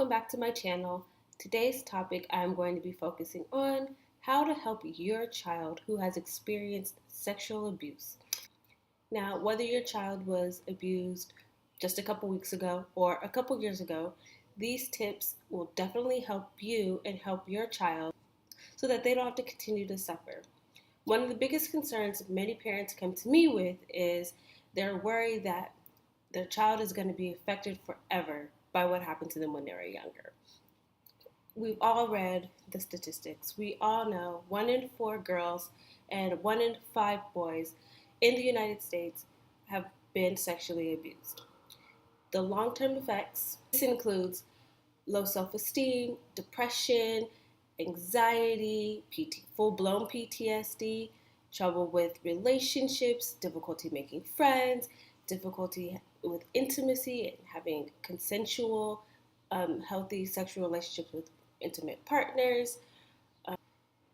welcome back to my channel. Today's topic I'm going to be focusing on how to help your child who has experienced sexual abuse. Now, whether your child was abused just a couple weeks ago or a couple years ago, these tips will definitely help you and help your child so that they don't have to continue to suffer. One of the biggest concerns many parents come to me with is they're worried that their child is going to be affected forever by what happened to them when they were younger. We've all read the statistics. We all know 1 in 4 girls and 1 in 5 boys in the United States have been sexually abused. The long-term effects, this includes low self-esteem, depression, anxiety, full-blown PTSD, trouble with relationships, difficulty making friends, difficulty with intimacy and having consensual, healthy sexual relationships with intimate partners,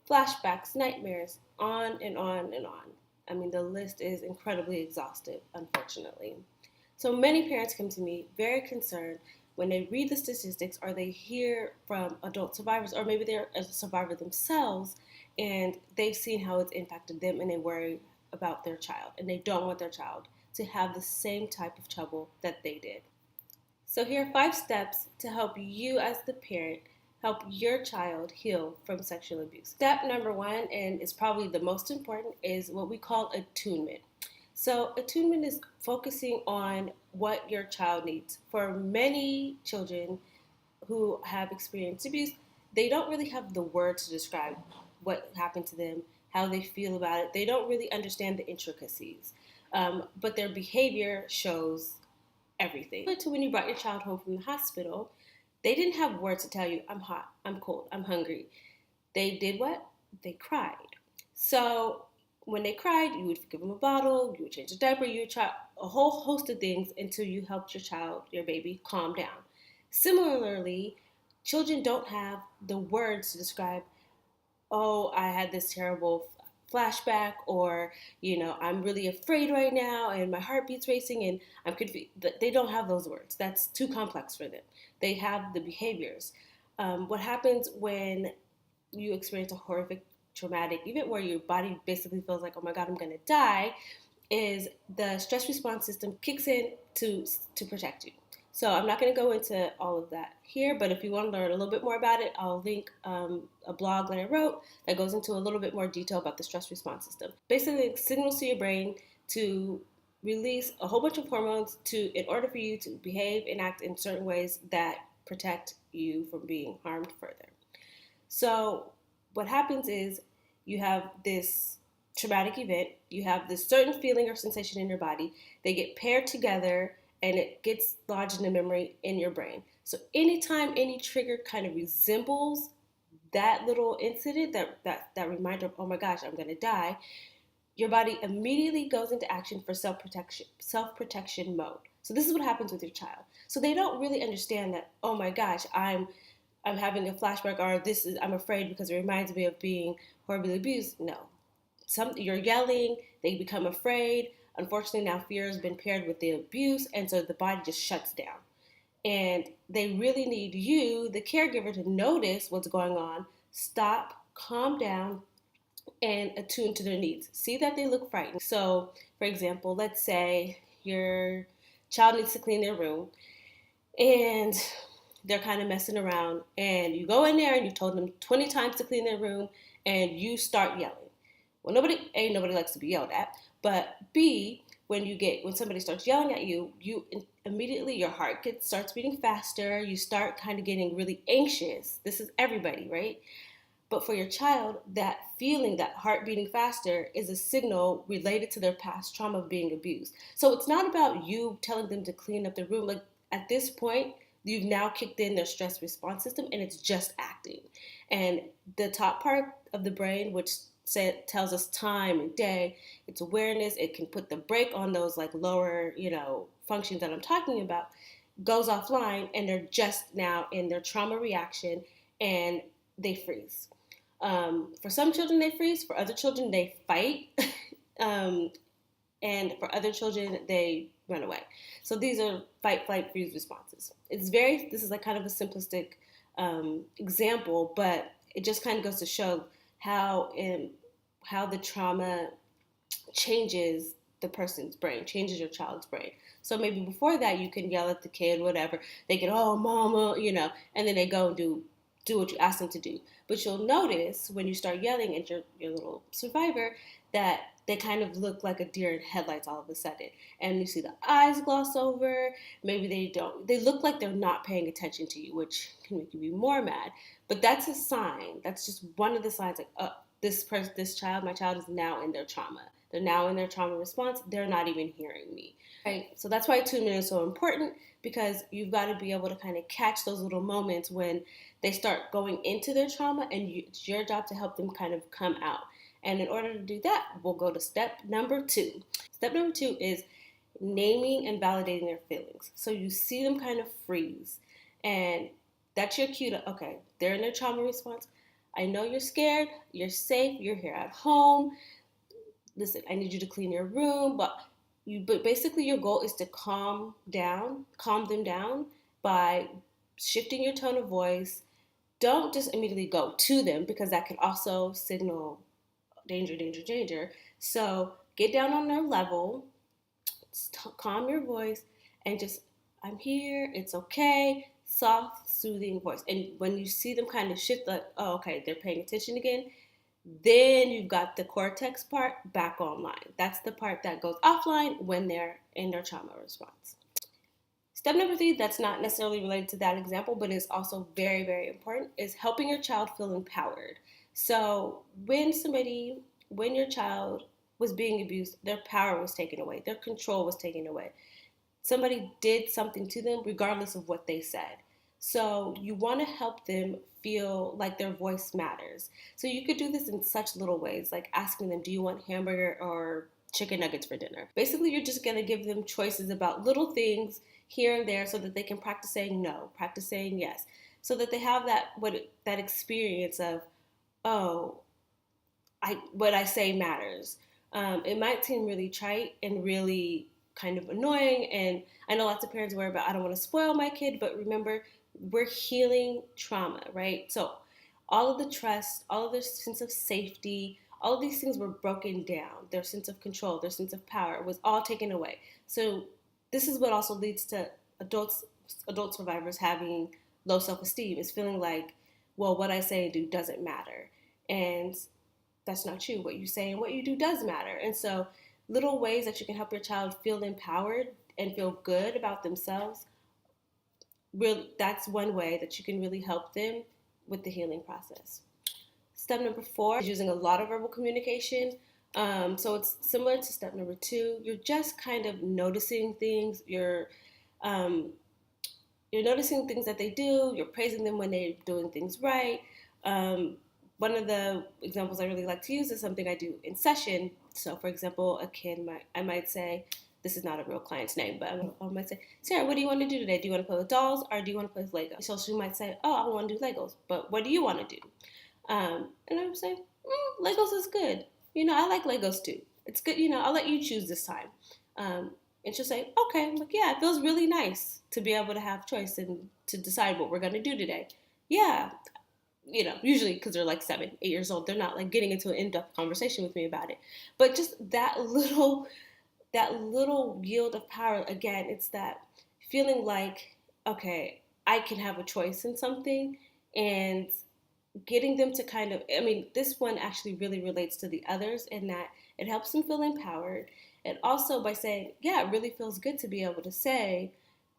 flashbacks, nightmares, on and on and on. I mean, the list is incredibly exhaustive, unfortunately. So many parents come to me very concerned when they read the statistics or they hear from adult survivors, or maybe they're a survivor themselves and they've seen how it's impacted them and they worry about their child and they don't want their child to have the same type of trouble that they did. So here are 5 steps to help you as the parent help your child heal from sexual abuse. Step number 1, and is probably the most important, is what we call attunement. So attunement is focusing on what your child needs. For many children who have experienced abuse, they don't really have the words to describe what happened to them, how they feel about it. They don't really understand the intricacies, but their behavior shows everything. To when you brought your child home from the hospital, they didn't have words to tell you, I'm hot, I'm cold, I'm hungry. They did what? They cried. So when they cried, you would give them a bottle, you would change a diaper, you would try a whole host of things until you helped your child, your baby, calm down. Similarly, children don't have the words to describe, oh, I had this terrible flashback, or, I'm really afraid right now and my heart beats racing and I'm confused. They don't have those words. That's too complex for them. They have the behaviors. What happens when you experience a horrific traumatic event where your body basically feels like, oh my God, I'm going to die, is the stress response system kicks in to protect you. So I'm not going to go into all of that here, but if you want to learn a little bit more about it, I'll link a blog that I wrote that goes into a little bit more detail about the stress response system. Basically, it signals to your brain to release a whole bunch of hormones in order for you to behave and act in certain ways that protect you from being harmed further. So what happens is you have this traumatic event, you have this certain feeling or sensation in your body, they get paired together and it gets lodged in the memory in your brain. So anytime any trigger kind of resembles that little incident, that reminder of, oh my gosh, I'm gonna die, your body immediately goes into action for self-protection mode. So this is what happens with your child. So they don't really understand that, oh my gosh, I'm having a flashback, or I'm afraid because it reminds me of being horribly abused. No. You're yelling, they become afraid. Unfortunately, now fear has been paired with the abuse, and so the body just shuts down. And they really need you, the caregiver, to notice what's going on, stop, calm down, and attune to their needs. See that they look frightened. So, for example, let's say your child needs to clean their room, and they're kind of messing around, and you go in there and you told them 20 times to clean their room, and you start yelling. Well, nobody likes to be yelled at, but B, when somebody starts yelling at you, immediately your heart starts beating faster. You start kind of getting really anxious. This is everybody, right? But for your child, that feeling, that heart beating faster, is a signal related to their past trauma of being abused. So it's not about you telling them to clean up the room. Like, at this point, you've now kicked in their stress response system and it's just acting. And the top part of the brain, which tells us time and day, it's awareness, it can put the brake on those like lower, functions that I'm talking about, goes offline, and they're just now in their trauma reaction and they freeze. For some children, they freeze. For other children, they fight. And for other children, they run away. So these are fight, flight, freeze responses. This is like kind of a simplistic example, but it just kind of goes to show how the trauma changes the person's brain, changes your child's brain. So maybe before that, you can yell at the kid, whatever. They get, oh, mama, and then they go and do what you ask them to do. But you'll notice when you start yelling at your little survivor that they kind of look like a deer in headlights all of a sudden. And you see the eyes gloss over. Maybe they don't. They look like they're not paying attention to you, which can make you be more mad. But that's a sign. That's just one of the signs, like, my child is now in their trauma. They're now in their trauma response. They're not even hearing me. Right? So that's why attunement is so important, because you've got to be able to kind of catch those little moments when they start going into their trauma, and it's your job to help them kind of come out. And in order to do that, we'll go to step number 2. Step number 2 is naming and validating their feelings. So you see them kind of freeze, and that's your cue to, okay, they're in their trauma response. I know you're scared, you're safe, you're here at home. Listen, I need you to clean your room, but basically your goal is to calm them down by shifting your tone of voice. Don't just immediately go to them, because that can also signal danger, danger, danger. So get down on their level, calm your voice, and just, I'm here, it's okay, soft, soothing voice. And when you see them kind of shift, like, oh, okay, they're paying attention again, then you've got the cortex part back online. That's the part that goes offline when they're in their trauma response. Step number 3, that's not necessarily related to that example, but is also very, very important, is helping your child feel empowered. So when your child was being abused, their power was taken away, their control was taken away. Somebody did something to them regardless of what they said. So you want to help them feel like their voice matters. So you could do this in such little ways, like asking them, do you want hamburger or chicken nuggets for dinner? Basically, you're just going to give them choices about little things here and there, so that they can practice saying no, practice saying yes, so that they have that experience of, oh, what I say matters. It might seem really trite and really kind of annoying, and I know lots of parents worry about, I don't want to spoil my kid, but remember, we're healing trauma, right? So all of the trust, all of their sense of safety, all of these things were broken down. Their sense of control, their sense of power was all taken away. So this is what also leads to adult survivors having low self-esteem, is feeling like, well, what I say and do doesn't matter. And that's not true. What you say and what you do does matter. And so little ways that you can help your child feel empowered and feel good about themselves, really, that's one way that you can really help them with the healing process. Step number 4 is using a lot of verbal communication. So it's similar to step number 2. You're just kind of noticing things. You're noticing things that they do. You're praising them when they're doing things right. One of the examples I really like to use is something I do in session. So, for example, I might say, this is not a real client's name, but I might say, Sarah, what do you want to do today? Do you want to play with dolls, or do you want to play with Legos? So she might say, oh, I want to do Legos, but what do you want to do? And I would say, Legos is good. I like Legos too. It's good. I'll let you choose this time. And she'll say, okay, like, yeah, it feels really nice to be able to have choice and to decide what we're going to do today. Yeah. Usually because they're like 7, 8 years old, they're not like getting into an in-depth conversation with me about it. But just that little yield of power, again, it's that feeling like, okay, I can have a choice in something, and getting them to kind of, this one actually really relates to the others in that it helps them feel empowered. And also by saying, yeah, it really feels good to be able to say,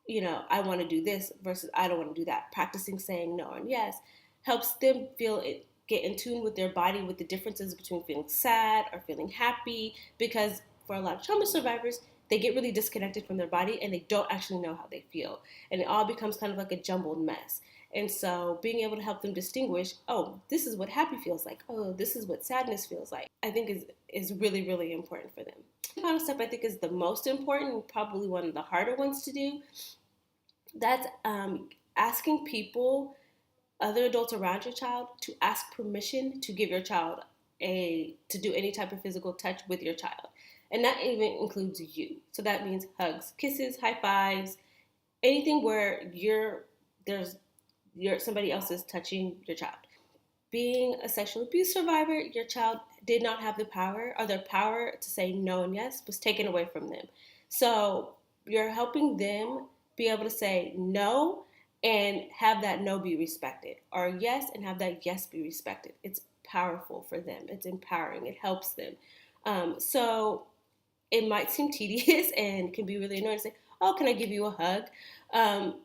I want to do this versus I don't want to do that. Practicing saying no and yes helps them get in tune with their body, with the differences between feeling sad or feeling happy, because for a lot of trauma survivors, they get really disconnected from their body and they don't actually know how they feel. And it all becomes kind of like a jumbled mess. And so being able to help them distinguish, oh, this is what happy feels like. Oh, this is what sadness feels like, I think is really, really important for them. The final step I think is the most important, and probably one of the harder ones to do. That's asking people, other adults around your child, to ask permission to give your child to do any type of physical touch with your child. And that even includes you. So that means hugs, kisses, high fives, anything where somebody else is touching your child. Being a sexual abuse survivor, your child did not have the power, or their power to say no and yes was taken away from them. So you're helping them be able to say no and have that no be respected, or yes and have that yes be respected. It's powerful for them. It's empowering. It helps them. So it might seem tedious and can be really annoying to say, oh, can I give you a hug?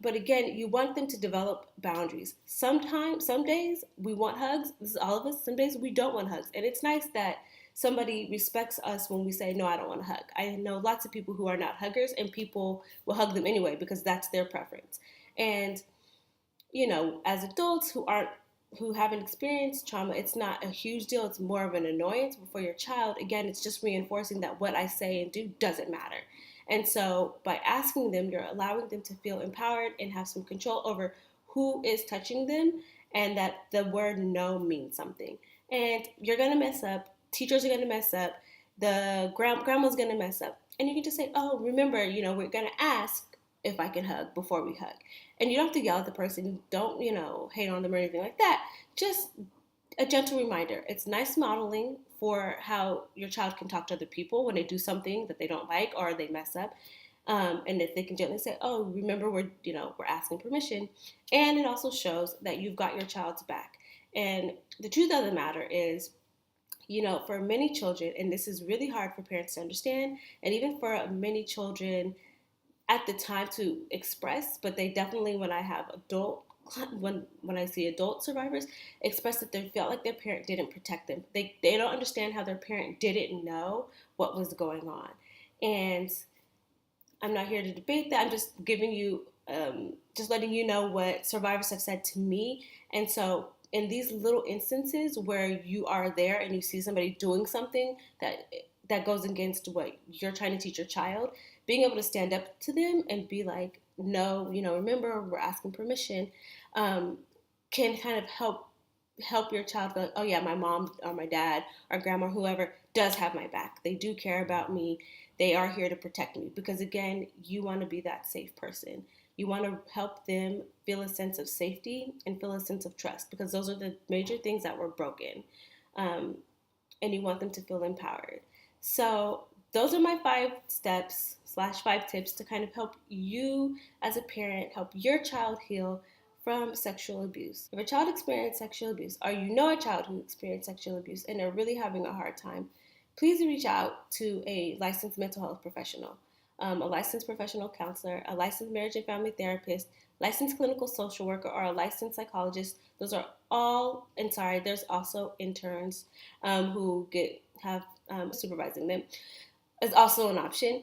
But again, you want them to develop boundaries. Sometimes, some days we want hugs. This is all of us. Some days we don't want hugs. And it's nice that somebody respects us when we say, no, I don't want a hug. I know lots of people who are not huggers, and people will hug them anyway because that's their preference. And as adults who haven't experienced trauma, it's not a huge deal. It's more of an annoyance. But for your child, again, it's just reinforcing that what I say and do doesn't matter. And so by asking them, you're allowing them to feel empowered and have some control over who is touching them, and that the word no means something. And you're going to mess up. Teachers are going to mess up. The grandma's going to mess up. And you can just say, oh, remember, we're going to ask if I can hug before we hug. And you don't have to yell at the person. Don't, hate on them or anything like that. Just a gentle reminder. It's nice modeling for how your child can talk to other people when they do something that they don't like or they mess up. And if they can gently say, oh, remember, we're asking permission. And it also shows that you've got your child's back. And the truth of the matter is, for many children, and this is really hard for parents to understand, and even for many children at the time to express, but they definitely, when I have when I see adult survivors, express that they felt like their parent didn't protect them. They don't understand how their parent didn't know what was going on. And I'm not here to debate that. I'm just giving you, just letting you know what survivors have said to me. And so in these little instances where you are there and you see somebody doing something that goes against what you're trying to teach your child, being able to stand up to them and be like, no, remember, we're asking permission, can kind of help your child go, like, oh yeah, my mom or my dad or grandma or whoever does have my back. They do care about me. They are here to protect me. Because again, you want to be that safe person. You want to help them feel a sense of safety and feel a sense of trust, because those are the major things that were broken. And you want them to feel empowered. So those are my 5 steps / 5 tips to kind of help you as a parent, help your child heal from sexual abuse. If a child experienced sexual abuse, or you know a child who experienced sexual abuse and they're really having a hard time, please reach out to a licensed mental health professional, a licensed professional counselor, a licensed marriage and family therapist, licensed clinical social worker, or a licensed psychologist. Those are all, and sorry, there's also interns who have supervising them is also an option.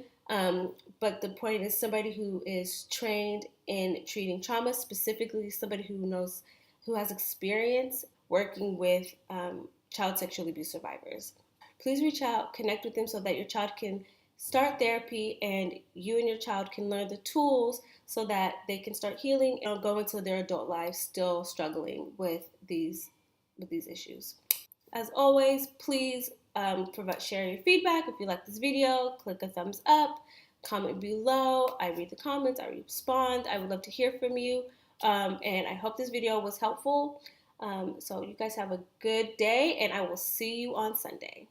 But the point is somebody who is trained in treating trauma, specifically somebody who has experience working with child sexual abuse survivors. Please reach out, connect with them so that your child can start therapy and you and your child can learn the tools so that they can start healing and go into their adult lives still struggling with these issues. As always, please share your feedback. If you like this video, click a thumbs up, comment below. I read the comments, I respond. I would love to hear from you. And I hope this video was helpful. So you guys have a good day, and I will see you on Sunday.